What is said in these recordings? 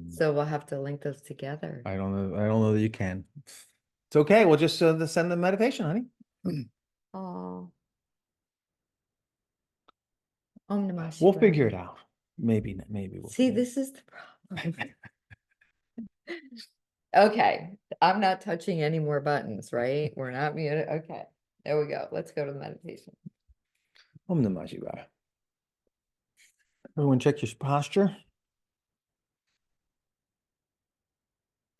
So we'll have to link those together. I don't know. I don't know that you can. It's okay. We'll just send the meditation, honey. Oh. Om Namah We'll figure it Shivaya. out. Maybe we'll See, figure this is the problem. Okay, I'm not touching any more buttons, right? We're not muted. Okay, there we go. Let's go to the meditation. Om Namah Shivaya. Everyone check your posture.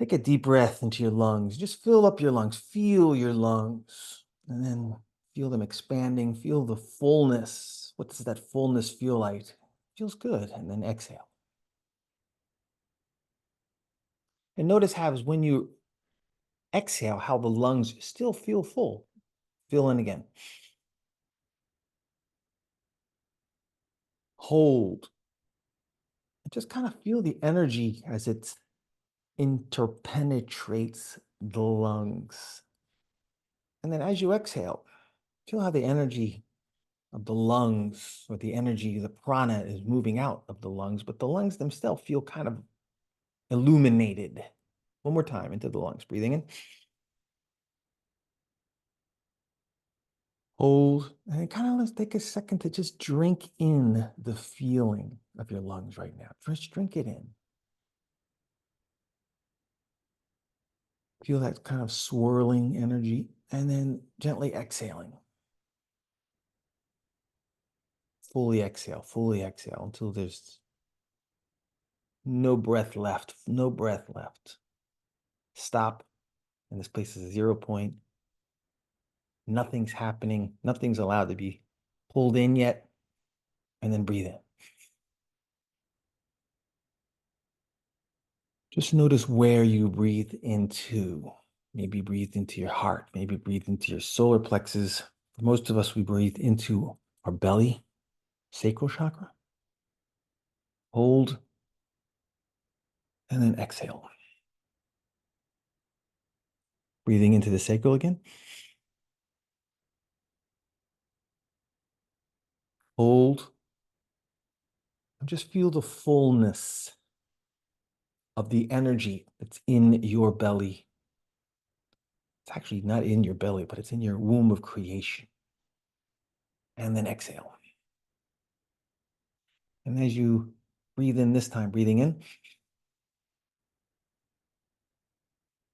Take a deep breath into your lungs. Just fill up your lungs. Feel your lungs. And then feel them expanding. Feel the fullness. What does that fullness feel like? Feels good. And then exhale. And notice how when you exhale, how the lungs still feel full. Fill in again. Hold. And just kind of feel the energy as it interpenetrates the lungs. And then as you exhale, feel how the energy of the lungs, or the energy, the prana is moving out of the lungs, but the lungs themselves feel kind of illuminated. One more time into the lungs, breathing in. Hold, and kind of let's take a second to just drink in the feeling of your lungs right now. Just drink it in. Feel that kind of swirling energy, and then gently exhaling. Fully exhale until there's no breath left, no breath left. Stop, and this place is a 0 point. Nothing's happening. Nothing's allowed to be pulled in yet. And then breathe in. Just notice where you breathe into. Maybe breathe into your heart. Maybe breathe into your solar plexus. For most of us, we breathe into our belly, sacral chakra. Hold. And then exhale. Breathing into the sacral again. Hold. And just feel the fullness of the energy that's in your belly. It's actually not in your belly, but it's in your womb of creation. And then exhale. And as you breathe in this time, breathing in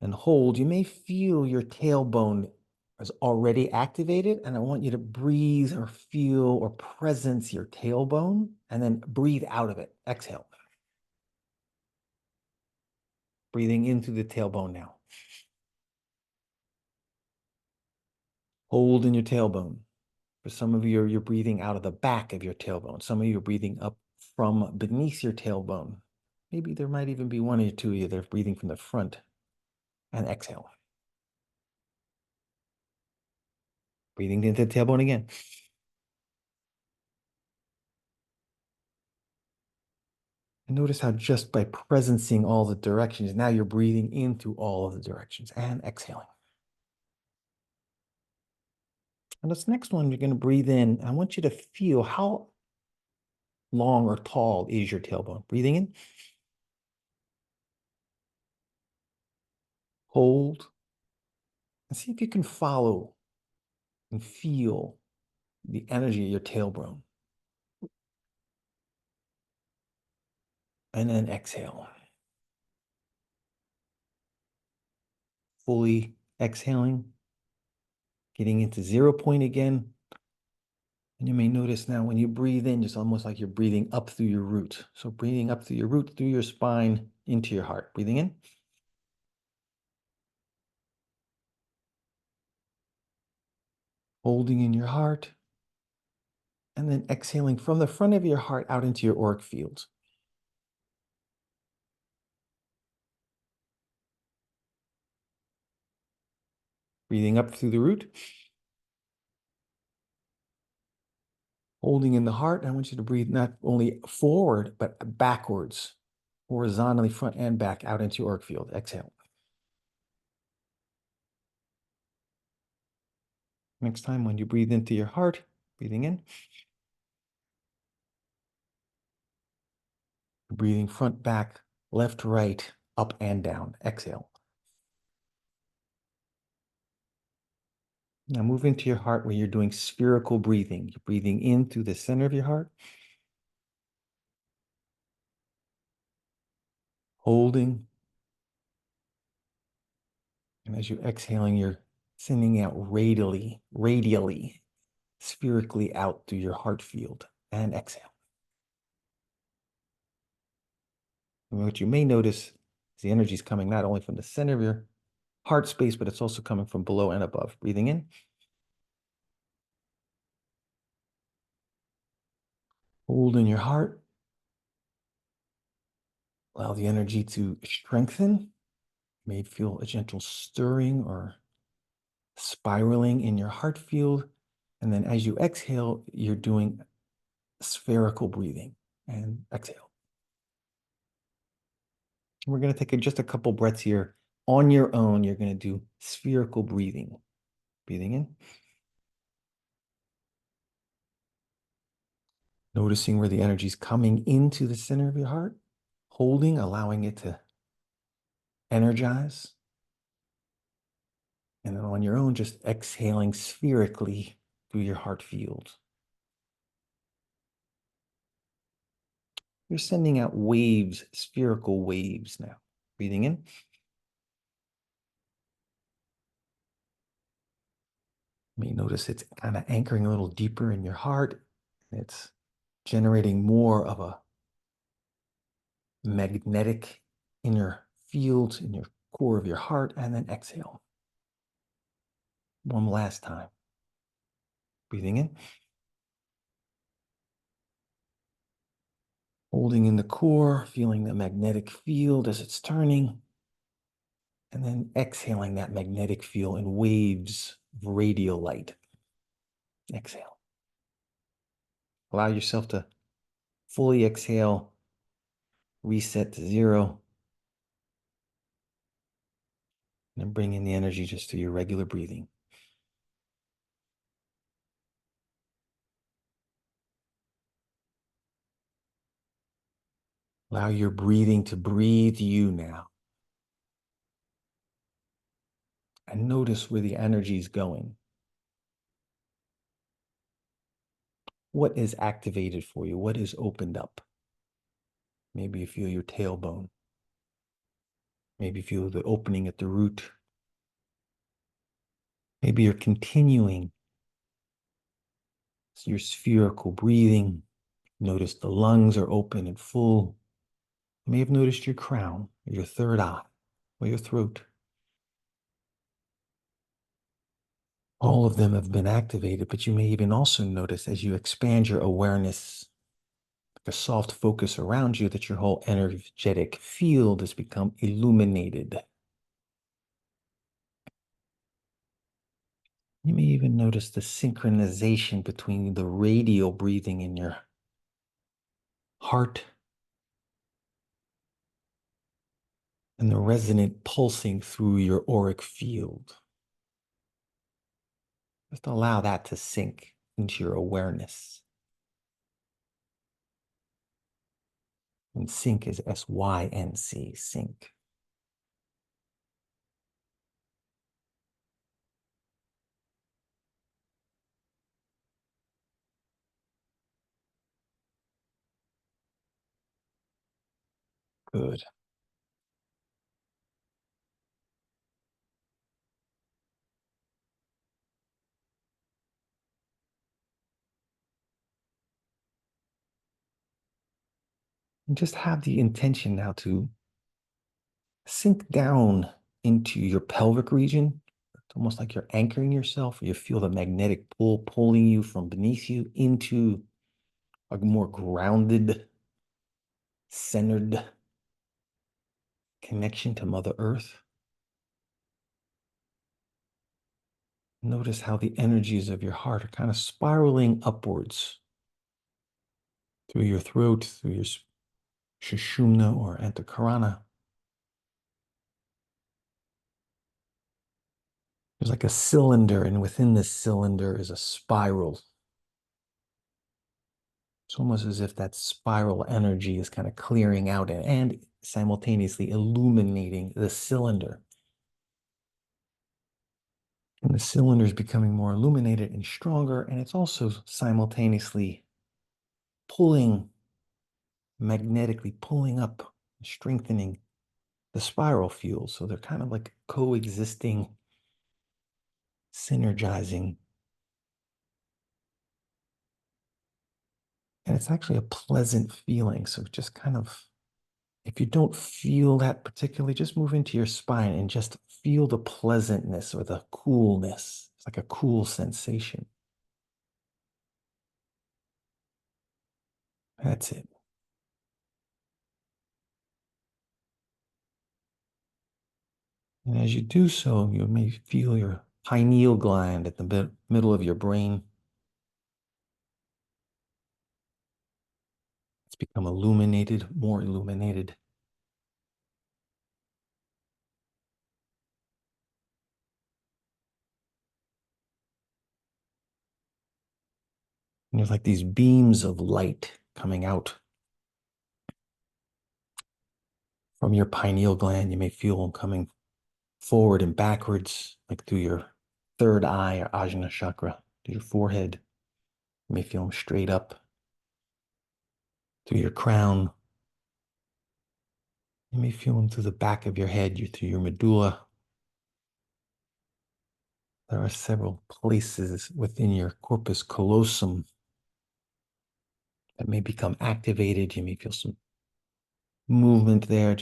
and hold, you may feel your tailbone is already activated. And I want you to breathe or feel or presence your tailbone and then breathe out of it. Exhale. Breathing into the tailbone now. Hold in your tailbone. For some of you, you're breathing out of the back of your tailbone. Some of you are breathing up from beneath your tailbone. Maybe there might even be one or two of you that are breathing from the front. And exhale. Breathing into the tailbone again. And notice how just by presencing all the directions, now you're breathing into all of the directions and exhaling. And this next one, you're going to breathe in. I want you to feel how long or tall is your tailbone. Breathing in. Hold. And see if you can follow and feel the energy of your tailbone. And then exhale. Fully exhaling. Getting into 0 point again. And you may notice now when you breathe in, it's almost like you're breathing up through your root. So breathing up through your root, through your spine, into your heart. Breathing in. Holding in your heart. And then exhaling from the front of your heart out into your auric fields. Breathing up through the root. Holding in the heart. I want you to breathe not only forward, but backwards, horizontally, front and back, out into your auric field. Exhale. Next time when you breathe into your heart, breathing in. Breathing front, back, left, right, up and down. Exhale. Now move into your heart where you're doing spherical breathing. You're breathing in through the center of your heart, holding. And as you're exhaling, you're sending out radially, spherically out through your heart field. And exhale. And what you may notice is the energy is coming not only from the center of your heart space, but it's also coming from below and above. Breathing in. Hold in your heart. Allow the energy to strengthen. You may feel a gentle stirring or spiraling in your heart field. And then as you exhale, you're doing spherical breathing. And exhale. We're going to take just a couple breaths here. On your own, you're going to do spherical breathing. Breathing in. Noticing where the energy is coming into the center of your heart. Holding, allowing it to energize. And then on your own, just exhaling spherically through your heart field. You're sending out waves, spherical waves now. Breathing in. You may notice it's kind of anchoring a little deeper in your heart. It's generating more of a magnetic inner field in your core of your heart. And then exhale. One last time. Breathing in. Holding in the core, feeling the magnetic field as it's turning. And then exhaling that magnetic field in waves of radial light. Exhale. Allow yourself to fully exhale, reset to zero, and then bring in the energy just to your regular breathing. Allow your breathing to breathe you now. And notice where the energy is going. What is activated for you? What is opened up? Maybe you feel your tailbone. Maybe you feel the opening at the root. Maybe you're continuing your spherical breathing. Notice the lungs are open and full. You may have noticed your crown, or your third eye, or your throat. All of them have been activated, but you may even also notice as you expand your awareness, like a soft focus around you, that your whole energetic field has become illuminated. You may even notice the synchronization between the radial breathing in your heart and the resonant pulsing through your auric field. Just allow that to sink into your awareness. And sync is S-Y-N-C, sync. Good. And just have the intention now to sink down into your pelvic region. It's almost like you're anchoring yourself. You feel the magnetic pull pulling you from beneath you into a more grounded, centered connection to Mother Earth. Notice how the energies of your heart are kind of spiraling upwards through your throat, through your Sushumna or Antakarana. There's like a cylinder, and within this cylinder is a spiral. It's almost as if that spiral energy is kind of clearing out and simultaneously illuminating the cylinder. And the cylinder is becoming more illuminated and stronger, and it's also simultaneously pulling, magnetically pulling up, strengthening the spiral field. So they're kind of like coexisting, synergizing. And it's actually a pleasant feeling. So just kind of, if you don't feel that particularly, just move into your spine and just feel the pleasantness or the coolness. It's like a cool sensation. That's it. And as you do so, you may feel your pineal gland at the middle of your brain. It's become illuminated, more illuminated. And there's like these beams of light coming out from your pineal gland. You may feel them coming forward and backwards, like through your third eye or ajna chakra, to your forehead. You may feel them straight up through your crown. You may feel them through the back of your head, through your medulla. There are several places within your corpus callosum that may become activated. You may feel some movement there,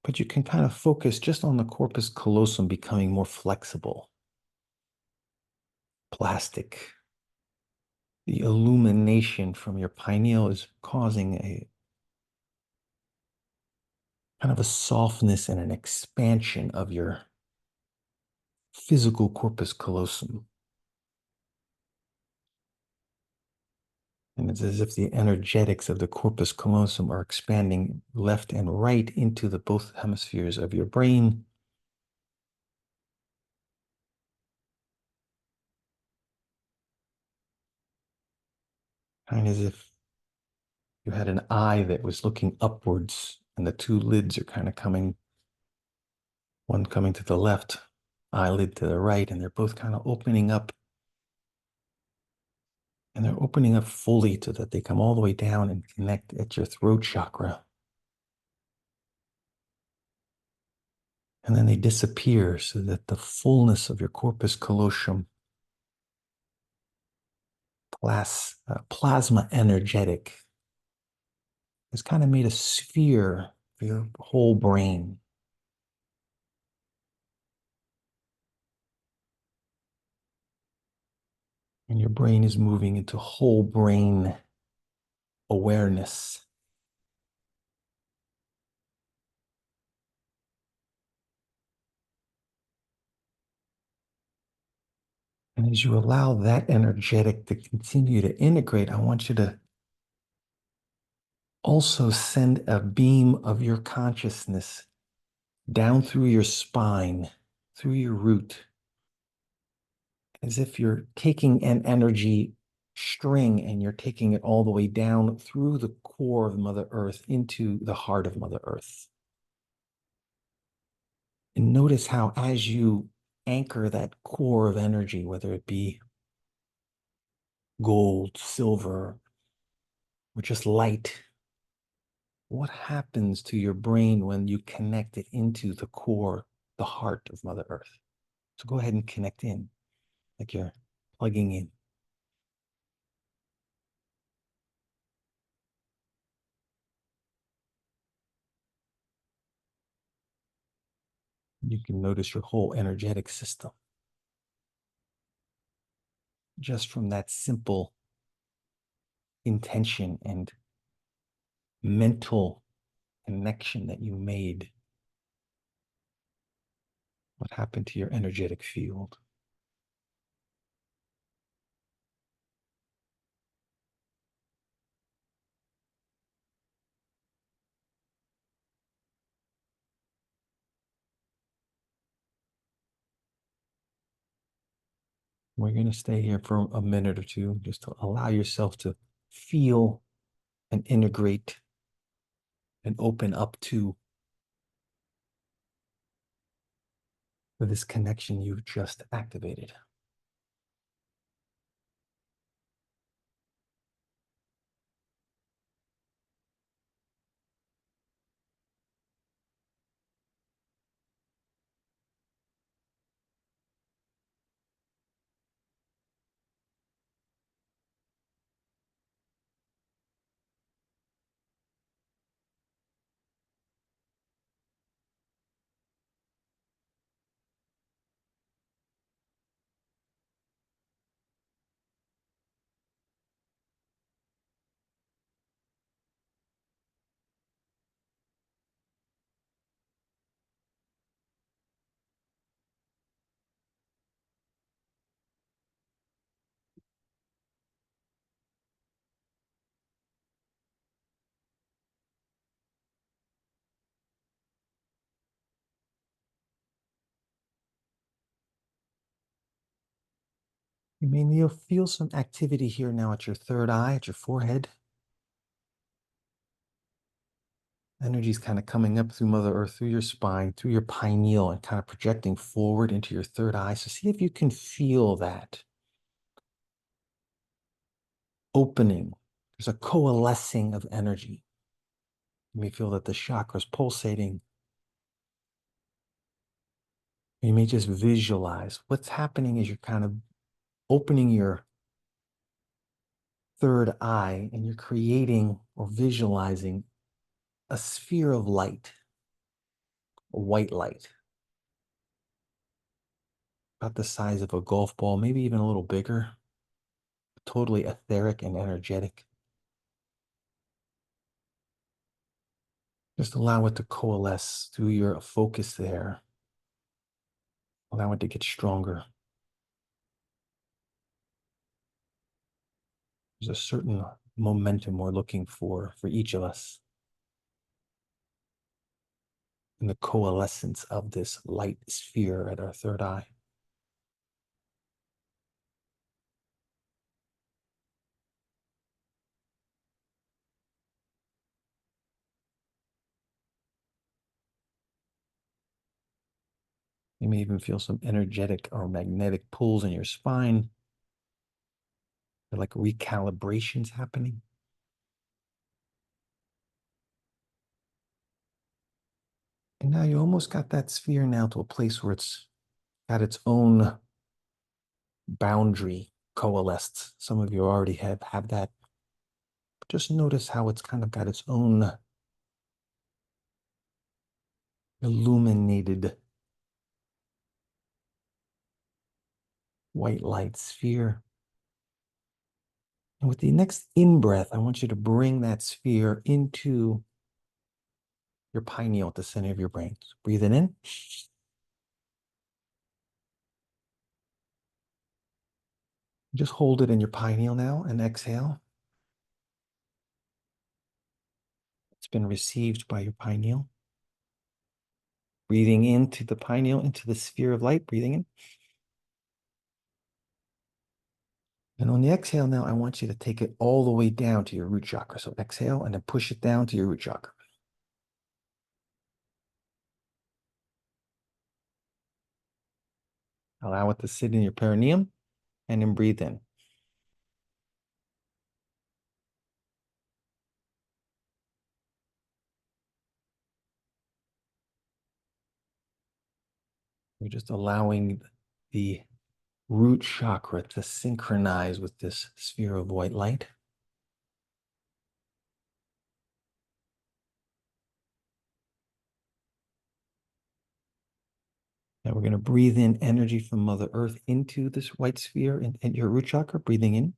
but you can kind of focus just on the corpus callosum becoming more flexible, plastic. The illumination from your pineal is causing a kind of a softness and an expansion of your physical corpus callosum. And it's as if the energetics of the corpus callosum are expanding left and right into the both hemispheres of your brain. Kind of as if you had an eye that was looking upwards and the two lids are kind of coming, one coming to the left, eyelid to the right, and they're both kind of opening up. And they're opening up fully so that they come all the way down and connect at your throat chakra. And then they disappear so that the fullness of your corpus callosum, plasma energetic, has kind of made a sphere for your whole brain. And your brain is moving into whole brain awareness. And as you allow that energetic to continue to integrate, I want you to also send a beam of your consciousness down through your spine, through your root, as if you're taking an energy string and you're taking it all the way down through the core of Mother Earth into the heart of Mother Earth. And notice how as you anchor that core of energy, whether it be gold, silver, or just light, what happens to your brain when you connect it into the core, the heart of Mother Earth? So go ahead and connect in, like you're plugging in. You can notice your whole energetic system just from that simple intention and mental connection that you made. What happened to your energetic field? We're going to stay here for a minute or two just to allow yourself to feel and integrate and open up to this connection you've just activated. You may feel some activity here now at your third eye, at your forehead. Energy is kind of coming up through Mother Earth, through your spine, through your pineal, and kind of projecting forward into your third eye. So see if you can feel that opening. There's a coalescing of energy. You may feel that the chakra is pulsating. You may just visualize what's happening is you're kind of opening your third eye and you're creating or visualizing a sphere of light, a white light, about the size of a golf ball, maybe even a little bigger, totally etheric and energetic. Just allow it to coalesce through your focus there. Allow it to get stronger. There's a certain momentum we're looking for each of us in the coalescence of this light sphere at our third eye. You may even feel some energetic or magnetic pulls in your spine. They're like recalibrations happening. And now you almost got that sphere now to a place where it's got its own boundary coalesced. Some of you already have that. But just notice how it's kind of got its own illuminated white light sphere. And with the next in-breath, I want you to bring that sphere into your pineal at the center of your brain. So breathe it in. Just hold it in your pineal now and exhale. It's been received by your pineal. Breathing into the pineal, into the sphere of light, breathing in. And on the exhale now, I want you to take it all the way down to your root chakra. So exhale and then push it down to your root chakra. Allow it to sit in your perineum and then breathe in. You're just allowing the root chakra to synchronize with this sphere of white light. Now we're going to breathe in energy from Mother Earth into this white sphere and your root chakra, breathing in.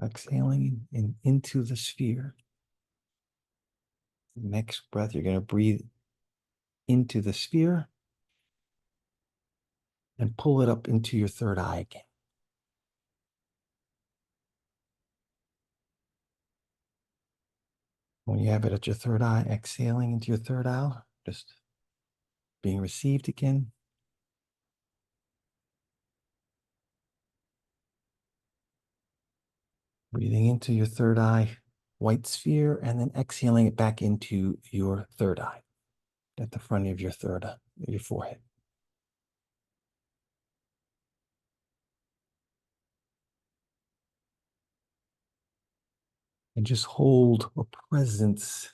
Exhaling into the sphere. Next breath, you're going to breathe into the sphere and pull it up into your third eye again. When you have it at your third eye, exhaling into your third eye, just being received again. Breathing into your third eye, white sphere, and then exhaling it back into your third eye at the front of your your forehead. And just hold a presence,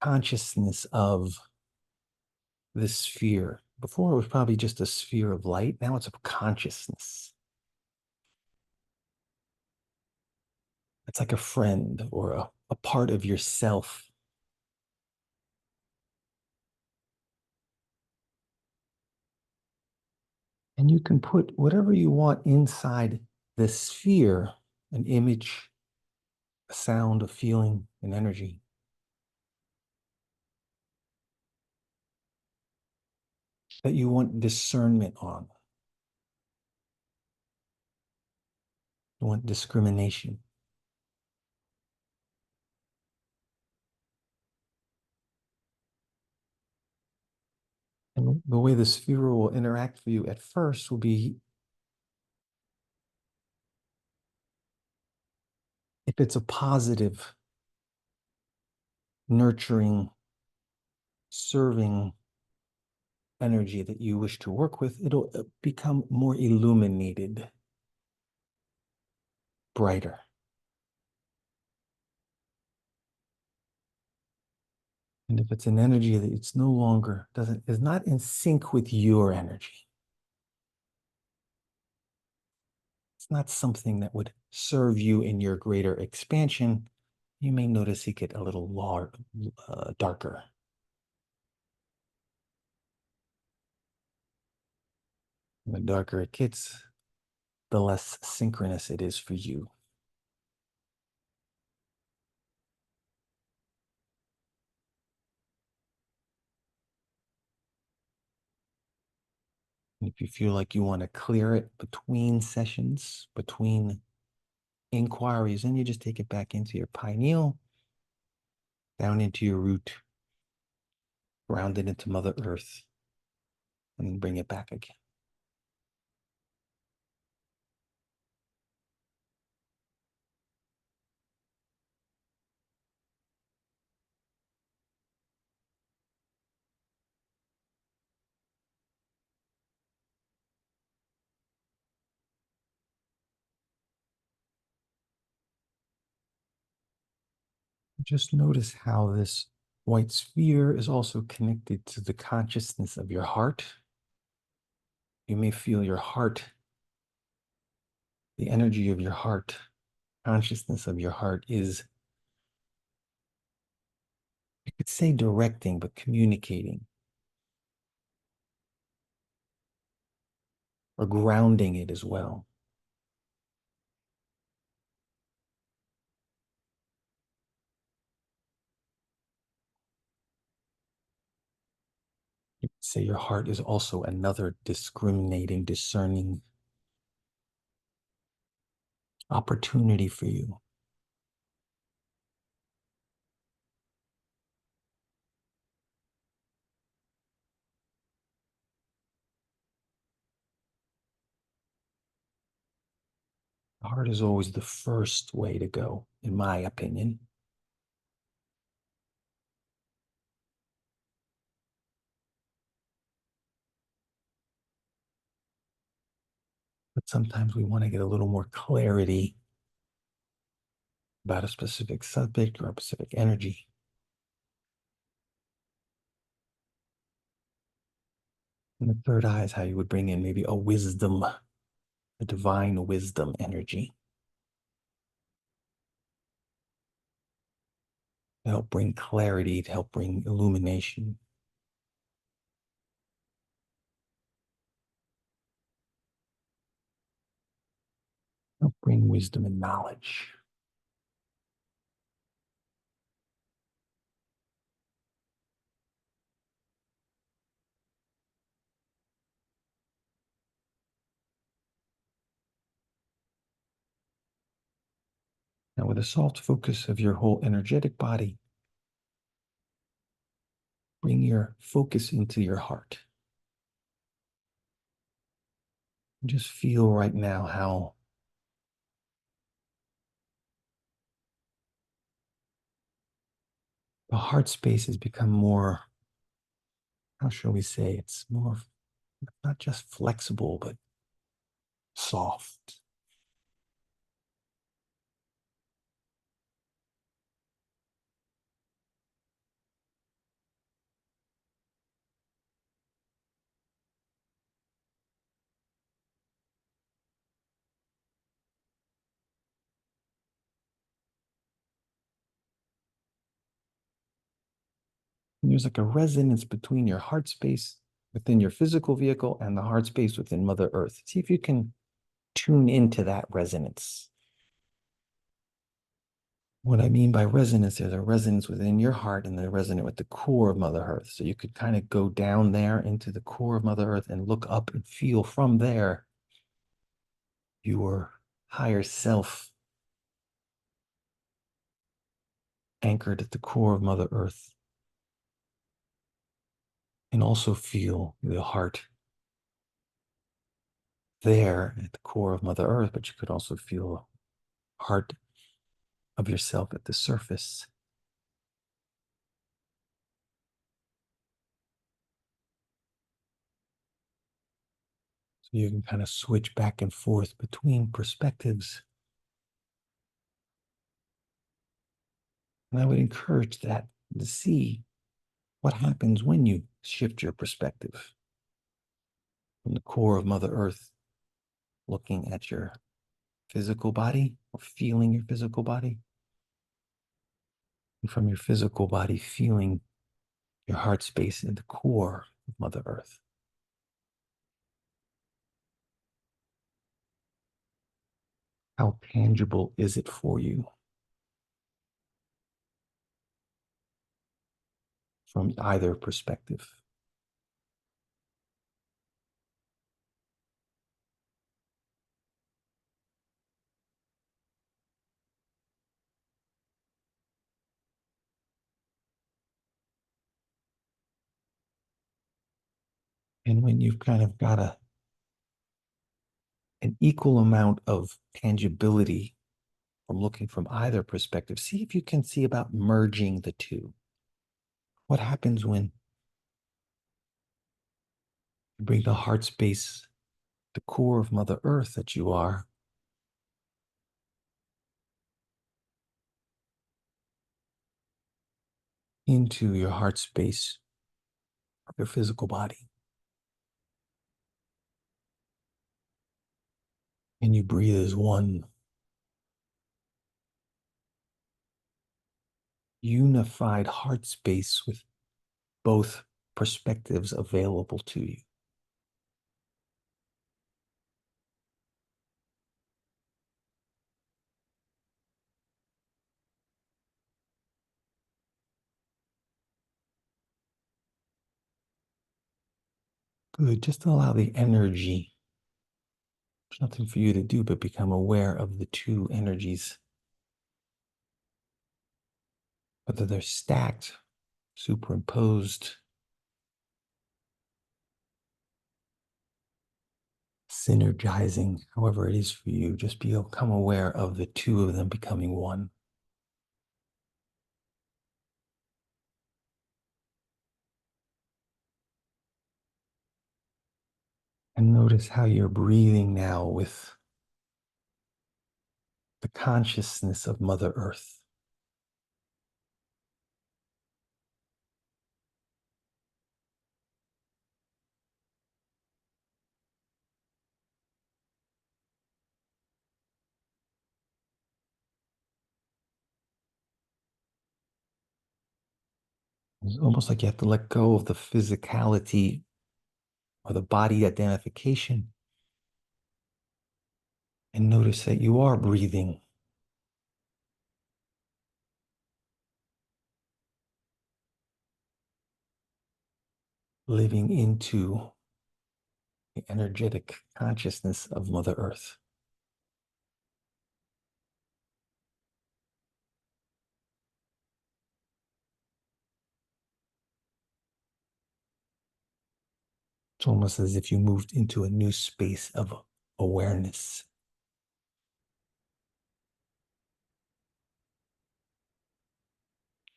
consciousness of this sphere. Before it was probably just a sphere of light. Now it's a consciousness. It's like a friend or a part of yourself. And you can put whatever you want inside this sphere, an image, a sound, a feeling, an energy. That you want discernment on. You want discrimination. And the way the sphere will interact for you at first will be if it's a positive, nurturing, serving energy that you wish to work with, it'll become more illuminated, brighter. And if it's an energy that it's no longer is not in sync with your energy, it's not something that would serve you in your greater expansion, you may notice it get a little darker. The darker it gets, the less synchronous it is for you. And if you feel like you want to clear it between sessions, between inquiries, then you just take it back into your pineal, down into your root, ground it into Mother Earth, and then bring it back again. Just notice how this white sphere is also connected to the consciousness of your heart. You may feel your heart, the energy of your heart, consciousness of your heart is, you could say directing, but communicating or grounding it as well. You could say your heart is also another discriminating, discerning opportunity for you. The heart is always the first way to go, in my opinion. But sometimes we want to get a little more clarity about a specific subject or a specific energy. And the third eye is how you would bring in maybe a wisdom, a divine wisdom energy to help bring clarity, to help bring illumination. Help bring wisdom and knowledge. Now, with a soft focus of your whole energetic body, bring your focus into your heart. Just feel right now how the heart space has become more, how shall we say, it's more not just flexible, but soft. And there's like a resonance between your heart space within your physical vehicle and the heart space within Mother Earth. See if you can tune into that resonance. What I mean by resonance, there's a resonance within your heart and they're resonant with the core of Mother Earth. So you could kind of go down there into the core of Mother Earth and look up and feel from there your higher self anchored at the core of Mother Earth. And also feel the heart there at the core of Mother Earth, but you could also feel heart of yourself at the surface. So you can kind of switch back and forth between perspectives. And I would encourage that to see what happens when you shift your perspective from the core of Mother Earth, looking at your physical body or feeling your physical body, and from your physical body, feeling your heart space in the core of Mother Earth. How tangible is it for you from either perspective? And when you've kind of got an equal amount of tangibility from looking from either perspective, see if you can see about merging the two. What happens when you bring the heart space, the core of Mother Earth that you are, into your heart space of your physical body? And you breathe as one unified heart space with both perspectives available to you. Good. Just allow the energy. There's nothing for you to do but become aware of the two energies, whether they're stacked, superimposed, synergizing, however it is for you. Just become aware of the two of them becoming one. And notice how you're breathing now with the consciousness of Mother Earth. It's almost like you have to let go of the physicality or the body identification and notice that you are breathing. Living into the energetic consciousness of Mother Earth. It's almost as if you moved into a new space of awareness.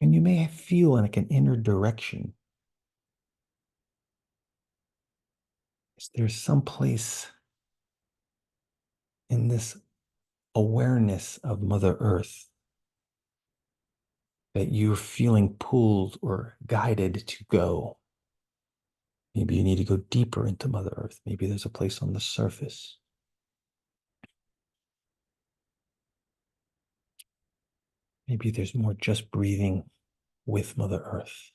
And you may feel like an inner direction. There's some place in this awareness of Mother Earth that you're feeling pulled or guided to go. Maybe you need to go deeper into Mother Earth. Maybe there's a place on the surface. Maybe there's more just breathing with Mother Earth.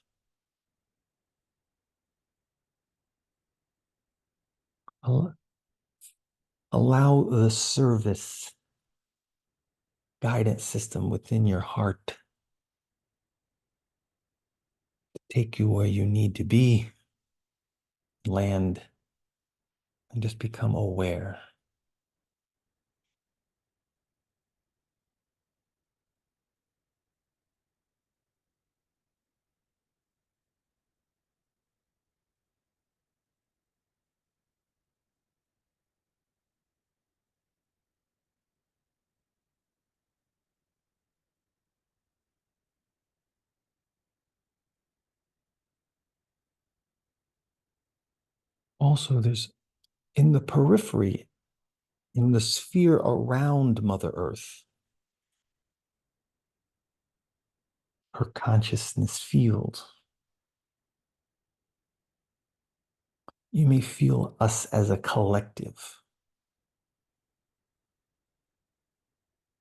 Allow the service guidance system within your heart to take you where you need to be, land, and just become aware. Also, there's in the periphery, in the sphere around Mother Earth, her consciousness field. You may feel us as a collective,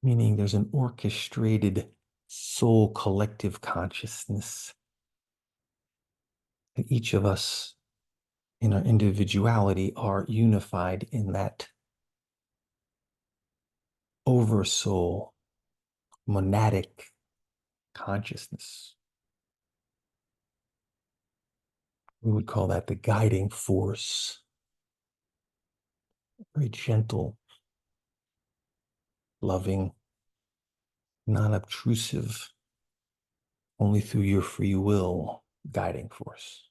meaning there's an orchestrated soul collective consciousness that each of us in our individuality are unified in that oversoul monadic consciousness. We would call that the guiding force, very gentle, loving, non-obtrusive, only through your free will guiding force.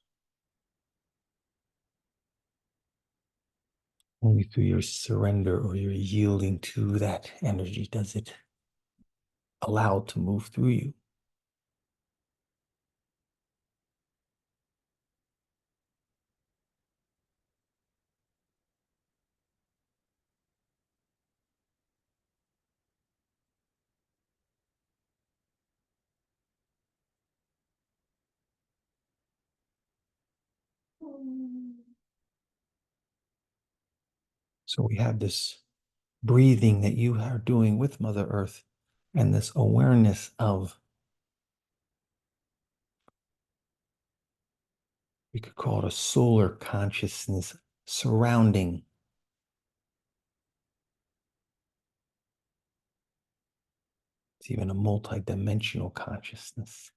Only through your surrender or your yielding to that energy does it allow to move through you. So we have this breathing that you are doing with Mother Earth and this awareness of, we could call it a solar consciousness surrounding. It's even a multi-dimensional consciousness.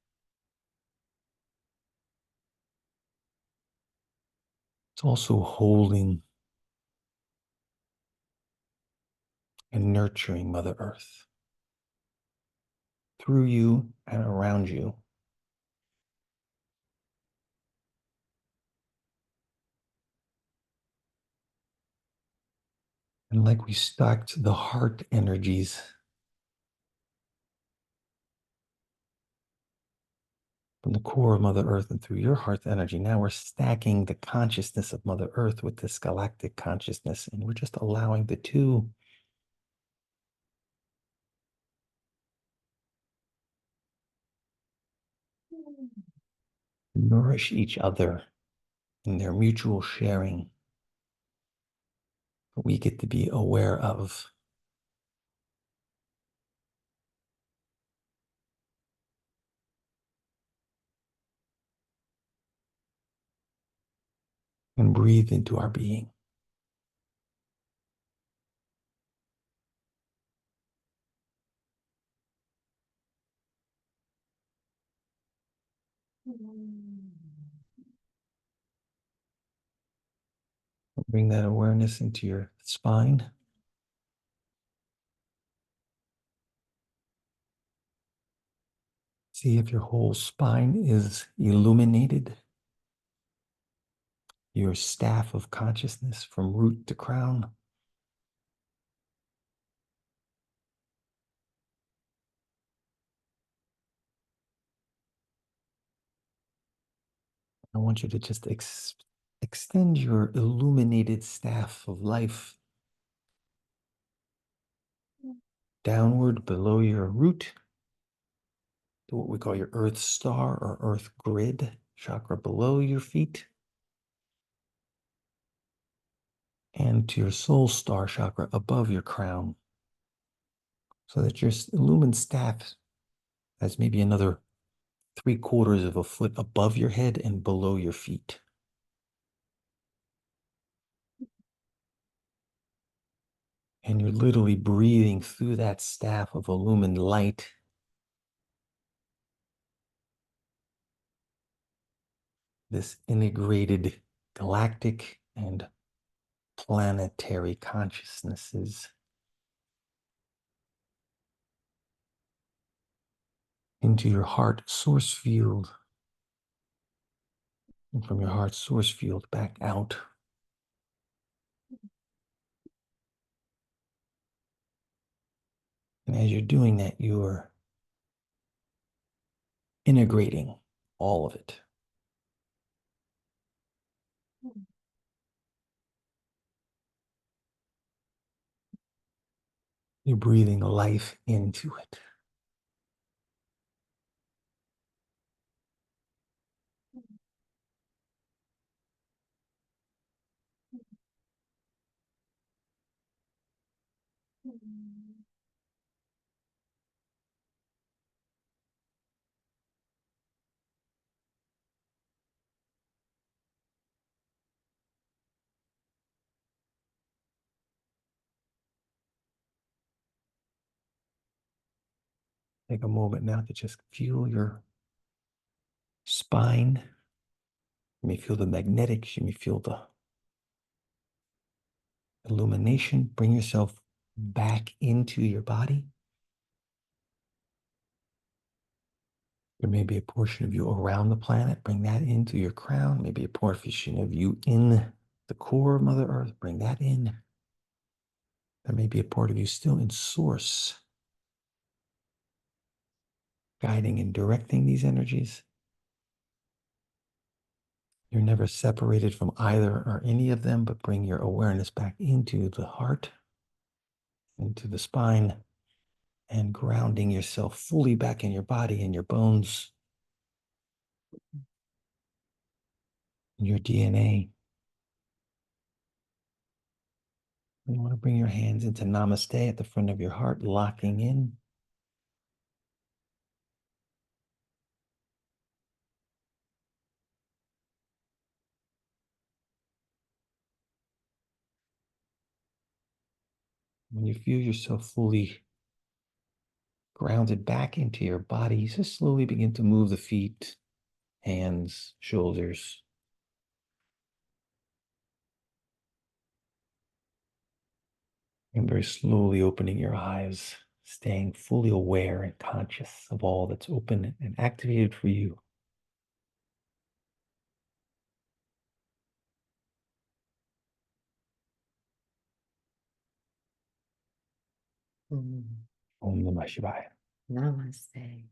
It's also holding and nurturing Mother Earth through you and around you. And like we stacked the heart energies from the core of Mother Earth and through your heart's energy, now we're stacking the consciousness of Mother Earth with this galactic consciousness, and we're just allowing the two nourish each other in their mutual sharing. We get to be aware of. And breathe into our being. Bring that awareness into your spine. See if your whole spine is illuminated. your staff of consciousness from root to crown. I want you to just extend your illuminated staff of life downward below your root to what we call your earth star or earth grid chakra below your feet, and to your soul star chakra above your crown, so that your illumined staff has maybe another 3/4 of a foot above your head and below your feet. And you're literally breathing through that staff of illumined light this integrated galactic and planetary consciousnesses into your heart source field, and from your heart source field back out. And as you're doing that, you're integrating all of it. You're breathing life into it. Take a moment now to just feel your spine. You may feel the magnetics, you may feel the illumination. Bring yourself back into your body. There may be a portion of you around the planet. Bring that into your crown. Maybe a portion of you in the core of Mother Earth. Bring that in. There may be a part of you still in source, guiding and directing these energies. You're never separated from either or any of them, but bring your awareness back into the heart, into the spine, and grounding yourself fully back in your body and your bones, in your DNA. You want to bring your hands into Namaste at the front of your heart, locking in. When you feel yourself fully grounded back into your body, you just slowly begin to move the feet, hands, shoulders. And very slowly opening your eyes, staying fully aware and conscious of all that's open and activated for you. Om Namah Shivaya. Namaste.